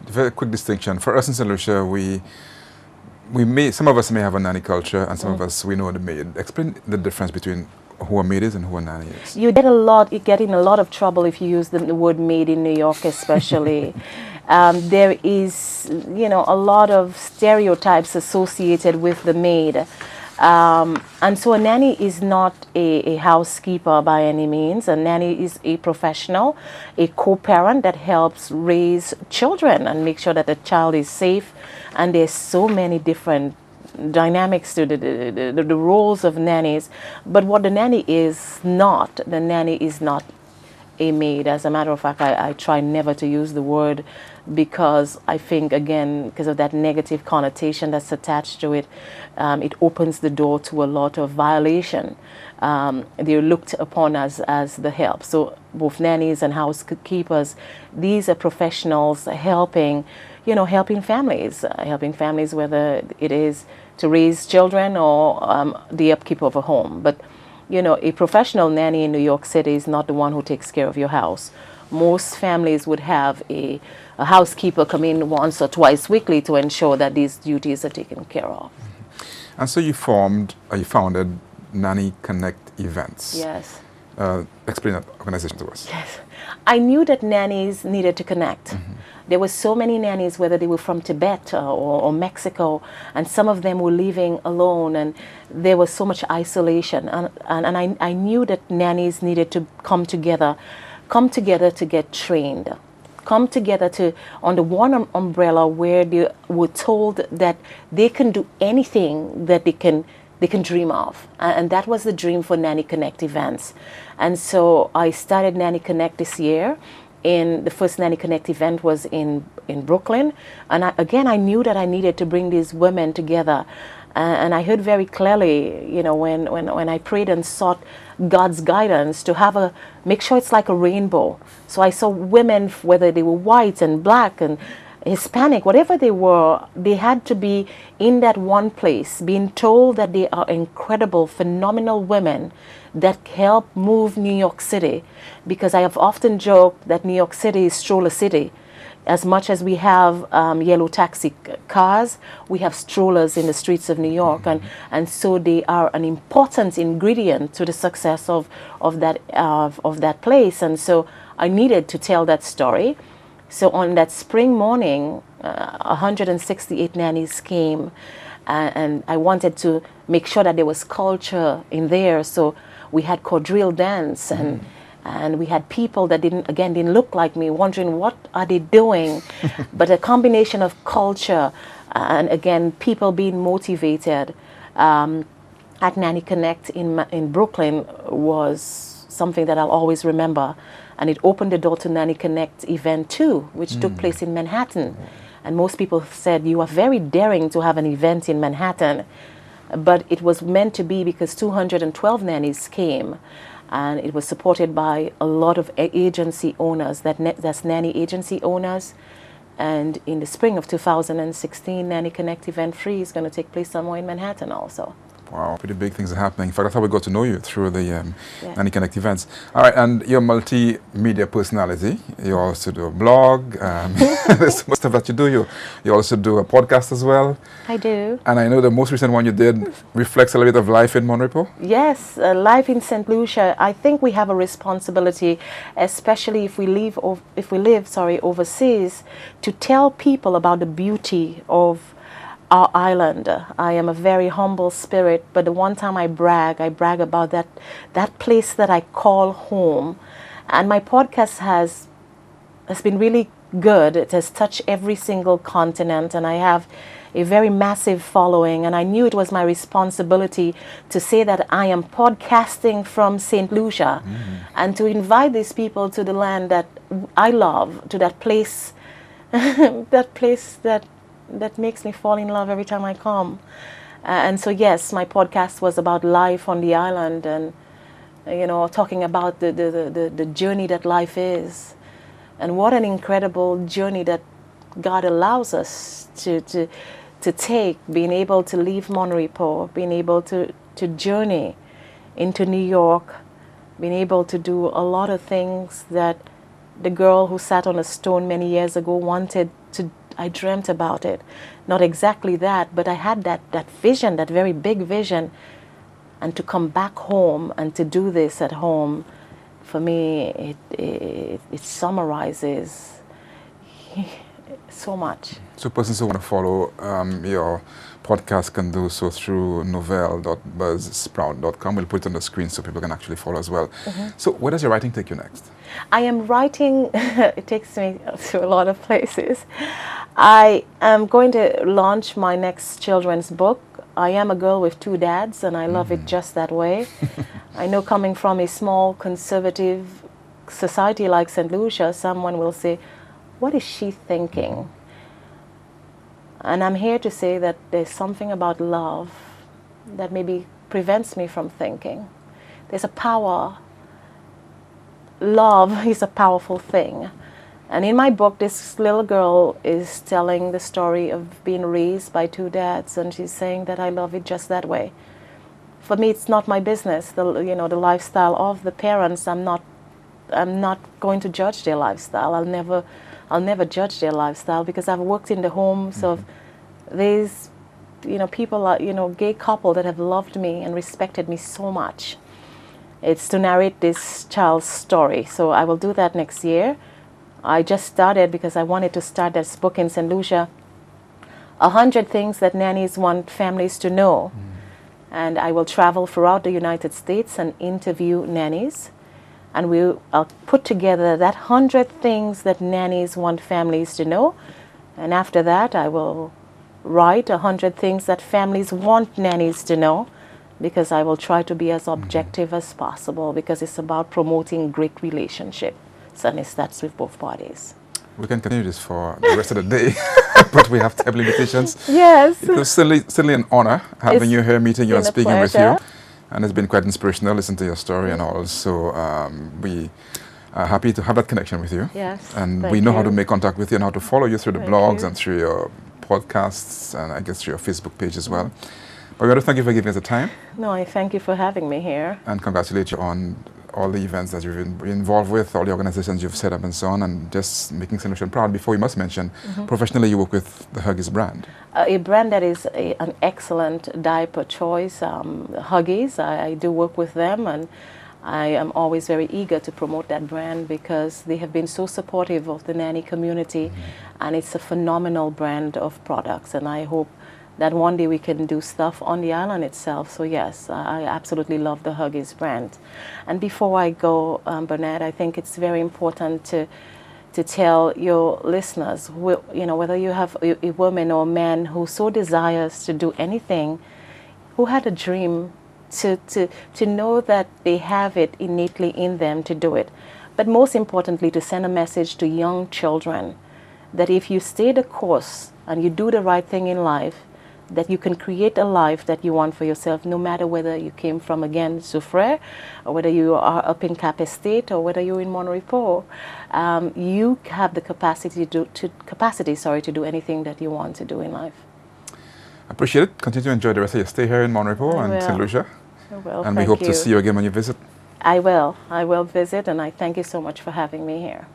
very quick distinction. For us in St. Lucia, some of us may have a nanny culture, and some of us, we know the maid. Explain the difference between who a maid is and who a nanny is. You get in a lot of trouble if you use the word maid in New York, especially. There is, a lot of stereotypes associated with the maid. And so a nanny is not a housekeeper by any means. A nanny is a professional, a co-parent that helps raise children and make sure that the child is safe. And there's so many different dynamics to the roles of nannies. But what the nanny is not a maid. As a matter of fact, I try never to use the word, because I think, again, because of that negative connotation that's attached to it, it opens the door to a lot of violation. They're looked upon as the help. So both nannies and housekeepers, these are professionals helping families, whether it is to raise children or the upkeep of a home. But a professional nanny in New York City is not the one who takes care of your house. Most families would have a housekeeper come in once or twice weekly to ensure that these duties are taken care of. And so you founded Nanny Connect Events. Yes. Explain that organization to us. Yes. I knew that nannies needed to connect. There were so many nannies, whether they were from Tibet or Mexico, and some of them were living alone, and there was so much isolation. And I knew that nannies needed to come together to get trained, come together under one umbrella where they were told that they can do anything that they can dream of. And that was the dream for Nanny Connect events. And so I started Nanny Connect this year. The first Nanny Connect event was in Brooklyn. And I knew that I needed to bring these women together. And I heard very clearly, when I prayed and sought God's guidance to make sure it's like a rainbow. So I saw women, whether they were white and black and Hispanic, whatever they were, they had to be in that one place, being told that they are incredible, phenomenal women that help move New York City. Because I have often joked that New York City is stroller city. As much as we have yellow taxi cars, we have strollers in the streets of New York, and so they are an important ingredient to the success of that place. And so I needed to tell that story. So on that spring morning, 168 nannies came, and I wanted to make sure that there was culture in there. So we had quadrille dance, and we had people that didn't look like me, wondering what are they doing. But a combination of culture and, again, people being motivated at Nanny Connect in Brooklyn was something that I'll always remember. And it opened the door to Nanny Connect event 2, which took place in Manhattan. And most people said, you are very daring to have an event in Manhattan. But it was meant to be because 212 nannies came. And it was supported by a lot of agency owners, that's nanny agency owners. And in the spring of 2016, Nanny Connect Event 3 is going to take place somewhere in Manhattan also. Wow, pretty big things are happening. In fact, that's how we got to know you, through the Nanny Connect events. All right, and you're a multimedia personality. You also do a blog. There's most of that you do. You also do a podcast as well. I do. And I know the most recent one you did reflects a little bit of life in Monrepo. Yes, life in St. Lucia. I think we have a responsibility, especially if we live overseas, to tell people about the beauty of our island. I am a very humble spirit, but the one time I brag about that place that I call home. And my podcast has been really good. It has touched every single continent, and I have a very massive following. And I knew it was my responsibility to say that I am podcasting from St. Lucia, and to invite these people to the land that I love, to that place, that place that makes me fall in love every time I come. And so, yes, my podcast was about life on the island, and talking about the journey that life is, and what an incredible journey that God allows us to take, being able to leave Monrepo, being able to journey into New York, being able to do a lot of things that the girl who sat on a stone many years ago wanted I dreamt about it. Not exactly that, but I had that vision, that very big vision. And to come back home and to do this at home, for me, it summarizes so much. So persons who want to follow your podcast can do so through novelle.buzzsprout.com. We'll put it on the screen so people can actually follow as well. So where does your writing take you next? I am writing, it takes me to a lot of places. I am going to launch my next children's book. I am a girl with 2 dads, and I love it just that way. I know coming from a small conservative society like St. Lucia, someone will say, what is she thinking? And I'm here to say that there's something about love that maybe prevents me from thinking. There's a power. Love is a powerful thing. And in my book, this little girl is telling the story of being raised by 2 dads, and she's saying that I love it just that way. For me, it's not my business. The lifestyle of the parents. I'm not going to judge their lifestyle. I'll never judge their lifestyle because I've worked in the homes of these, people, gay couple that have loved me and respected me so much. It's to narrate this child's story. So I will do that next year. I just started because I wanted to start this book in St. Lucia, 100 things that nannies want families to know. And I will travel throughout the United States and interview nannies. And I'll put together that 100 things that nannies want families to know. And after that, I will write 100 things that families want nannies to know, because I will try to be as objective as possible, because it's about promoting great relationships, and that's with both parties. We can continue this for the rest of the day, but we have time limitations. Yes. It was certainly an honor having you here, meeting you and speaking with you. And it's been quite inspirational listening to your story and all. So we are happy to have that connection with you. Yes. And we know how to make contact with you and how to follow you through the blogs and through your podcasts and I guess through your Facebook page as well. But we want to thank you for giving us the time. No, I thank you for having me here. And congratulate you on all the events that you've been involved with, all the organizations you've set up and so on, and just making St. Lucia proud. Before we must mention, professionally you work with the Huggies brand. A brand that is an excellent diaper choice, Huggies. I do work with them, and I am always very eager to promote that brand because they have been so supportive of the nanny community, and it's a phenomenal brand of products, and I hope that one day we can do stuff on the island itself. So yes, I absolutely love the Huggies brand. And before I go, Bernard, I think it's very important to tell your listeners, whether you have a woman or a man who so desires to do anything, who had a dream, to know that they have it innately in them to do it. But most importantly, to send a message to young children that if you stay the course and you do the right thing in life, that you can create a life that you want for yourself, no matter whether you came from, again, Soufrière, or whether you are up in Cap Estate, or whether you're in Monrepo. You have the capacity to do anything that you want to do in life. Appreciate it. Continue to enjoy the rest of your stay here in Monrepo and St. Lucia. I will. And we hope to see you again when you visit. I will. I will visit, and I thank you so much for having me here.